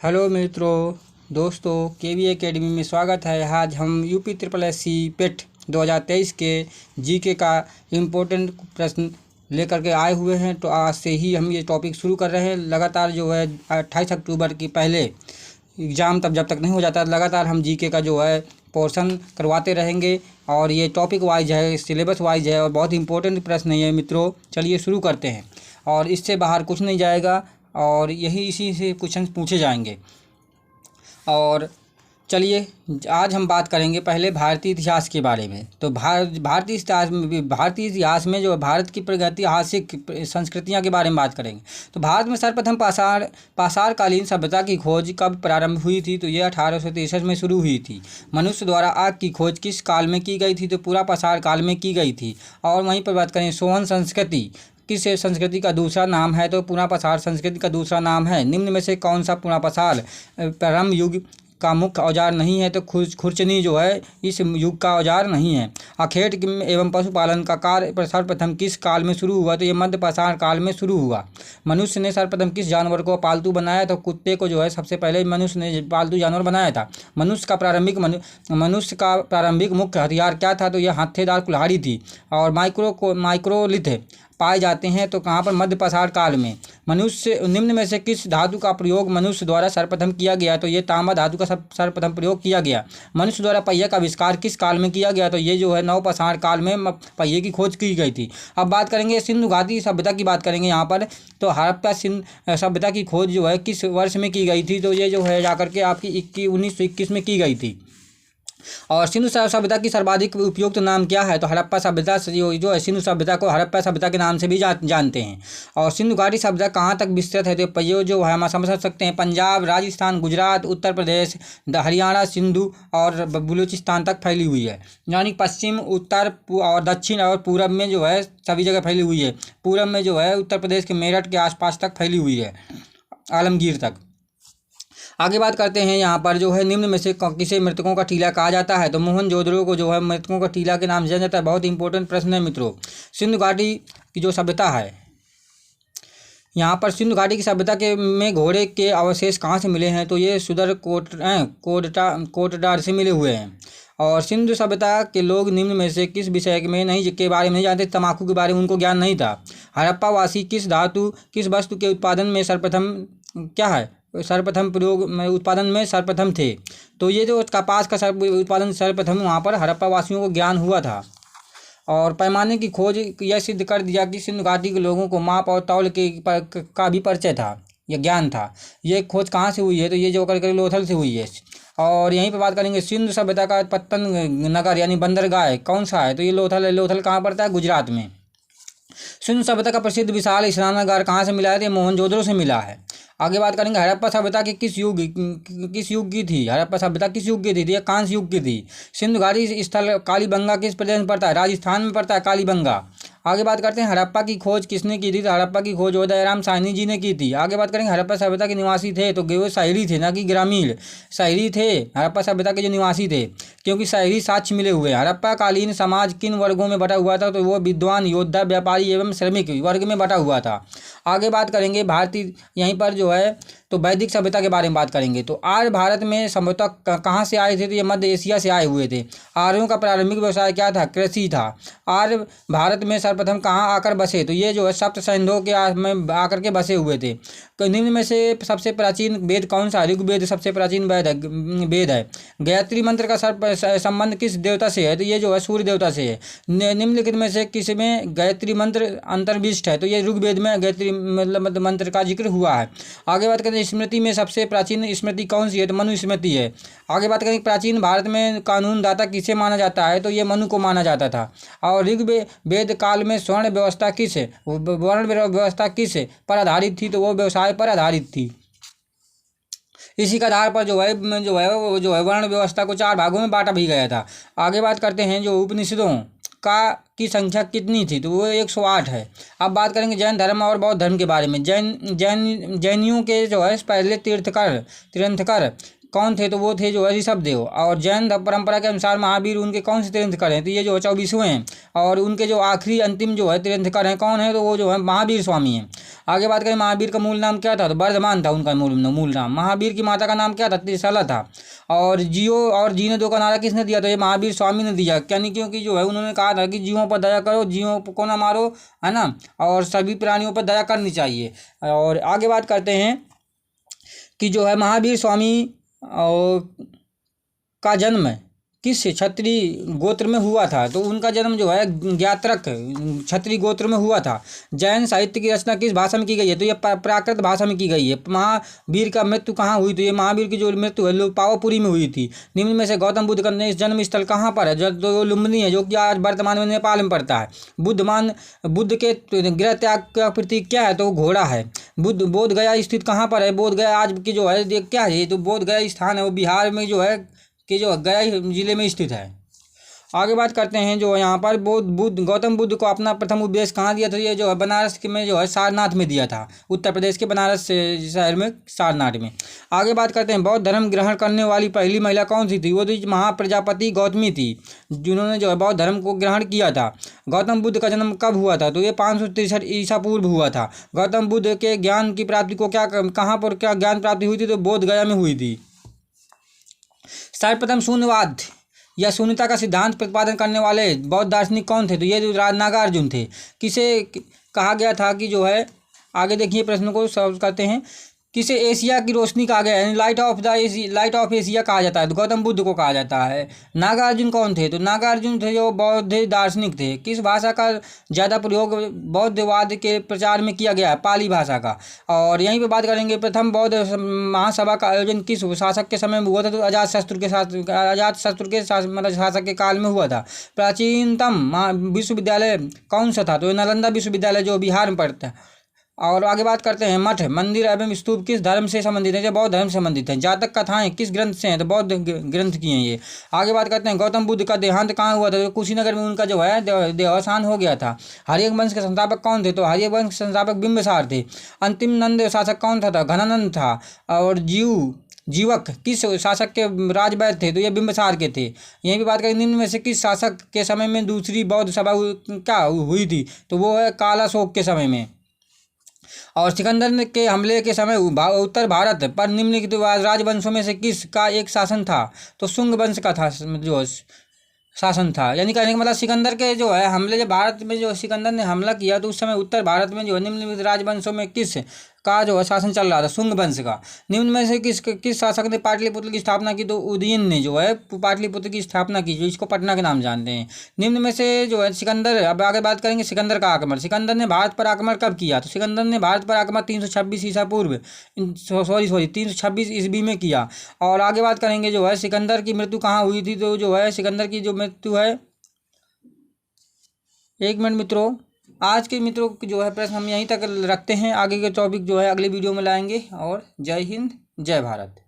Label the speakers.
Speaker 1: Hello मित्रों, दोस्तों, केवी academy में स्वागत है। आज हम यूपी ट्रिपल एस सी पेट 2023 के जीके का इम्पोर्टेंट प्रश्न लेकर के आए हुए हैं। तो आज से ही हम ये टॉपिक शुरू कर रहे हैं। लगातार जो है 28 अक्टूबर की पहले एग्ज़ाम तब जब तक नहीं हो जाता, लगातार हम जीके का जो है पोर्शन करवाते रहेंगे। और ये टॉपिक वाइज है, सिलेबस वाइज है और बहुत इंपॉर्टेंट प्रश्न है मित्रों। चलिए शुरू करते हैं। और इससे बाहर कुछ नहीं जाएगा और इसी से क्वेश्चन पूछे जाएंगे। और चलिए आज हम बात करेंगे पहले भारतीय इतिहास के बारे में। तो भारतीय इतिहास में जो भारत की प्रागैतिहासिक संस्कृतियां के बारे में बात करेंगे। तो भारत में सर्वप्रथम पाषाणकालीन सभ्यता की खोज कब प्रारंभ हुई थी? तो ये 1863 में शुरू हुई थी। मनुष्य द्वारा आग की खोज किस काल में की गई थी? तो पूरा पाषाण काल में की गई थी। और वहीं पर बात करें सोहन संस्कृति किस संस्कृति का दूसरा नाम है? तो पुनः पाषाण संस्कृति का दूसरा नाम है। निम्न में से कौन सा पुनः पाषाण प्रारंभ युग का मुख्य औजार नहीं है? तो खुरचनी जो है इस युग का औजार नहीं है। अखेट एवं पशुपालन का कार्य सर्वप्रथम किस काल में शुरू हुआ? तो ये मध्य पाषाण काल में शुरू हुआ। मनुष्य ने सर्वप्रथम किस जानवर को पालतू बनाया? तो कुत्ते को जो है सबसे पहले मनुष्य ने पालतू जानवर बनाया था। मनुष्य का प्रारंभिक मुख्य हथियार क्या था? तो यह हत्थेदार कुल्हाड़ी थी। और माइक्रोलिथ पाए जाते हैं तो कहाँ पर? मध्य पाषाण काल में। निम्न में से किस धातु का प्रयोग मनुष्य द्वारा सर्वप्रथम किया गया? तो ये तांबा धातु का सर्वप्रथम प्रयोग किया गया। मनुष्य द्वारा पहिया का आविष्कार किस काल में किया गया? तो ये जो है नवपाषाण काल में पहिए की खोज की गई थी। अब बात करेंगे सिंधु घाटी सभ्यता की बात करेंगे यहाँ पर। तो हड़प्पा सभ्यता की खोज जो है किस वर्ष में की गई थी? तो ये जो है जाकर के आपकी 1921 में की गई थी। और सिंधु सभ्यता की सर्वाधिक उपयुक्त नाम क्या है? तो हड़प्पा सभ्यता जो है सिंधु सभ्यता को हड़प्पा सभ्यता के नाम से भी जानते हैं। और सिंधु घाटी सभ्यता कहाँ तक विस्तृत है? तो ये जो है हम समझ सकते हैं पंजाब, राजस्थान, गुजरात, उत्तर प्रदेश, हरियाणा, सिंधु और बलूचिस्तान तक फैली हुई है। यानी पश्चिम, उत्तर और दक्षिण और पूरब में जो है सभी जगह फैली हुई है। पूरब में जो है उत्तर प्रदेश के मेरठ के आसपास तक फैली हुई है, आलमगीर तक। आगे बात करते हैं यहाँ पर जो है निम्न में से किसे मृतकों का टीला कहा जाता है? तो मोहनजोदड़ो को जो है मृतकों का टीला के नाम से जाना जाता है। बहुत इंपॉर्टेंट प्रश्न है मित्रों। सिंधु घाटी की जो सभ्यता है, यहाँ पर सिंधु घाटी की सभ्यता के में घोड़े के अवशेष कहाँ से मिले हैं? तो ये सुदर कोटडार से मिले हुए हैं। और सिंधु सभ्यता के लोग निम्न में से किस विषय के बारे में नहीं जानते? तंबाकू के बारे में उनको ज्ञान नहीं था। हड़प्पा वासी किस वस्तु के उत्पादन में सर्वप्रथम उत्पादन में सर्वप्रथम थे? तो ये जो कपास का उत्पादन सर्वप्रथम वहाँ पर हड़प्पा वासियों को ज्ञान हुआ था। और पैमाने की खोज यह सिद्ध कर दिया कि सिंधु घाटी के लोगों को माप और तौल का भी परिचय था, यह ज्ञान था। ये खोज कहाँ से हुई है? तो ये जो कर लोथल से हुई है। और यहीं पर बात करेंगे सिंधु सभ्यता का पत्तन नगर यानी बंदरगाह कौन सा है? तो ये लोथल है। लोथल कहाँ पड़ता है? गुजरात में। सिंधु सभ्यता का प्रसिद्ध विशाल स्नानागार कहाँ से मिला है? तो मोहनजोदड़ो से मिला है। आगे बात करेंगे हड़प्पा सभ्यता के किस युग की थी? हड़प्पा सभ्यता किस युग की थी? यह कांस्य युग की थी। सिंधु घाटी स्थल कालीबंगा किस प्रदेश में पड़ता है? राजस्थान में पड़ता है कालीबंगा। आगे बात करते हैं हड़प्पा की खोज किसने की थी? तो हड़प्पा की खोज उदयराम साहनी जी ने की थी। आगे बात करेंगे हड़प्पा सभ्यता के निवासी थे तो वो शहरी थे, ना कि ग्रामीण। शहरी थे हड़प्पा सभ्यता के जो निवासी थे, क्योंकि शहरी साक्ष्य मिले हुए। हड़प्पा कालीन समाज किन वर्गों में बटा हुआ था? तो वो विद्वान, योद्धा, व्यापारी एवं श्रमिक वर्ग में बटा हुआ था। आगे बात करेंगे भारतीय यहीं पर जो है तो वैदिक सभ्यता के बारे में बात करेंगे। तो आर्य भारत में सभ्यता कहाँ से आए थे? तो ये मध्य एशिया से आए हुए थे। आर्यों का प्रारंभिक व्यवसाय क्या था? कृषि था। आर्य भारत में सर्वप्रथम कहाँ आकर बसे? तो ये जो है सप्त सैन्यों के में आकर के बसे हुए थे। तो निम्न में से सबसे प्राचीन वेद कौन सा? ऋग्वेद सबसे प्राचीन वेद है। गायत्री मंत्र का संबंध किस देवता से है? तो ये जो है सूर्य देवता से है। निम्नलिखित में से किस में गायत्री मंत्र अंतर्विष्ट है? तो ये ऋग्वेद में गायत्री मतलब मंत्र का जिक्र हुआ है। आगे बात करें स्मृति में सबसे प्राचीन स्मृति कौन सी है? तो मनु स्मृति है। आगे बात करें प्राचीन भारत में कानून दाता किसे माना जाता है? तो ये मनु को माना जाता था। और ऋग्वेद काल में वर्ण व्यवस्था किस पर आधारित थी? तो वो व्यवसाय पर आधारित थी। इसी के आधार पर जो है वर्ण व्यवस्था को 4 भागों में बांटा भी गया था। आगे बात करते हैं जो उपनिषदों की संख्या कितनी थी? तो वो 108 है। अब बात करेंगे जैन धर्म और बौद्ध धर्म के बारे में। जैनियों के जो है पहले तीर्थंकर कौन थे, तो वो थे जो है ऋषभदेव। और जैन परंपरा के अनुसार महावीर उनके कौन से तीर्थंकर हैं, तो ये जो है 24वें हैं। और उनके जो आखिरी अंतिम जो है तीर्थंकर हैं कौन है, तो वो जो है महावीर स्वामी हैं। आगे बात करें महावीर का मूल नाम क्या था, तो वर्धमान था उनका मूल नाम। महावीर की माता का नाम क्या था, त्रिशला था। और जियो और जीने दो का नारा किसने दिया, तो ये महावीर स्वामी ने दिया। यानी क्योंकि जो है उन्होंने कहा था कि जीवों पर दया करो, जीवों को ना मारो, है ना, और सभी प्राणियों पर दया करनी चाहिए। और आगे बात करते हैं कि जो है महावीर स्वामी का जन्म किस क्षत्रिय गोत्र में हुआ था, तो उनका जन्म जो है ज्ञात्रक क्षत्रिय गोत्र में हुआ था। जैन साहित्य की रचना किस भाषा में की गई है, तो ये प्राकृत भाषा में की गई है। महावीर का मृत्यु कहाँ हुई, तो ये महावीर की जो मृत्यु है पावापुरी में हुई थी। निम्न में से गौतम बुद्ध का जन्म स्थल कहाँ पर है, जो लुम्बिनी है, जो कि आज वर्तमान में नेपाल में पड़ता है। बुद्ध के गृह त्याग का प्रतीक क्या है, तो घोड़ा है। बोध गया स्थित कहाँ पर है, बोध गया आज की जो है क्या है, तो बोध गया स्थान है वो बिहार में जो है कि जो गया जिले में स्थित है। आगे बात करते हैं जो यहाँ पर गौतम बुद्ध को अपना प्रथम उपदेश कहाँ दिया था, ये जो है बनारस में जो है सारनाथ में दिया था, उत्तर प्रदेश के बनारस शहर में सारनाथ में। आगे बात करते हैं बौद्ध धर्म ग्रहण करने वाली पहली महिला कौन सी थी, वो थी महाप्रजापति गौतमी थी, जिन्होंने जो है बौद्ध धर्म को ग्रहण किया था। गौतम बुद्ध का जन्म कब हुआ था, तो ये 563 ईसा पूर्व हुआ था। गौतम बुद्ध के ज्ञान की प्राप्ति को कहाँ पर क्या ज्ञान प्राप्ति हुई थी, तो बोध गया में हुई थी। सर्वप्रथम शून्यवाद या शून्यता का सिद्धांत प्रतिपादन करने वाले बौद्ध दार्शनिक कौन थे, तो ये जो नागार्जुन थे। किसे कहा गया था कि जो है, आगे देखिए प्रश्न को सॉल्व करते हैं। किसे एशिया की रोशनी कहा गया है, लाइट ऑफ एशिया कहा जाता है, तो गौतम बुद्ध को कहा जाता है। नागार्जुन कौन थे, तो नागार्जुन थे जो बौद्ध दार्शनिक थे। किस भाषा का ज़्यादा प्रयोग बौद्धवाद के प्रचार में किया गया है, पाली भाषा का। और यहीं पे बात करेंगे प्रथम बौद्ध महासभा का आयोजन किस शासक के समय में हुआ था, तो अजातशत्रु के शासक के काल में हुआ था। प्राचीनतम विश्वविद्यालय कौन सा था, तो नालंदा विश्वविद्यालय जो बिहार में पड़ता है। और आगे बात करते हैं मठ मंदिर एवं स्तूप किस धर्म से संबंधित है, जो बौद्ध धर्म से संबंधित है। जातक कथाएं किस ग्रंथ से हैं, तो बौद्ध ग्रंथ की हैं ये। आगे बात करते हैं गौतम बुद्ध का देहांत कहाँ हुआ था, तो कुशीनगर में उनका जो है देहावसान हो गया था। हर्यक वंश के संस्थापक कौन थे, तो हर्यक वंश के संस्थापक बिंबिसार थे। अंतिम नंद शासक कौन था, घनानंद था। और जीवक किस शासक के राजवैद्य थे, तो ये बिंबिसार के थे। यहीं पे बात करें निम्न में से किस शासक के समय में दूसरी बौद्ध सभा क्या हुई थी, तो वो है कालाशोक के समय में। और सिकंदर के हमले के समय उत्तर भारत पर निम्नलिखित राजवंशों में से किस का एक शासन था, तो शुंग वंश का था जो शासन था। यानी कहने का मतलब सिकंदर के जो है हमले, जब भारत में जो सिकंदर ने हमला किया तो उस समय उत्तर भारत में जो है निम्नलिखित राजवंशों में किस का जो है शासन चल रहा था, शुंग वंश का। निम्न में से किस शासक ने पाटलिपुत्र की स्थापना की, तो उदयन ने जो है पाटलिपुत्र की स्थापना की, जो इसको पटना के नाम जानते हैं। निम्न में से जो है सिकंदर, अब आगे बात करेंगे सिकंदर का आक्रमण। सिकंदर ने भारत पर आक्रमण कब किया, तो सिकंदर ने भारत पर आक्रमण 326 ईसा पूर्व 326 ईस्वी में किया। और आगे बात करेंगे जो है सिकंदर की मृत्यु कहाँ हुई थी, तो जो है सिकंदर की जो मृत्यु है, एक मिनट मित्रों, आज के मित्रों जो है प्रश्न हम यहीं तक रखते हैं। आगे के टॉपिक जो है अगले वीडियो में लाएंगे। और जय हिंद जय भारत।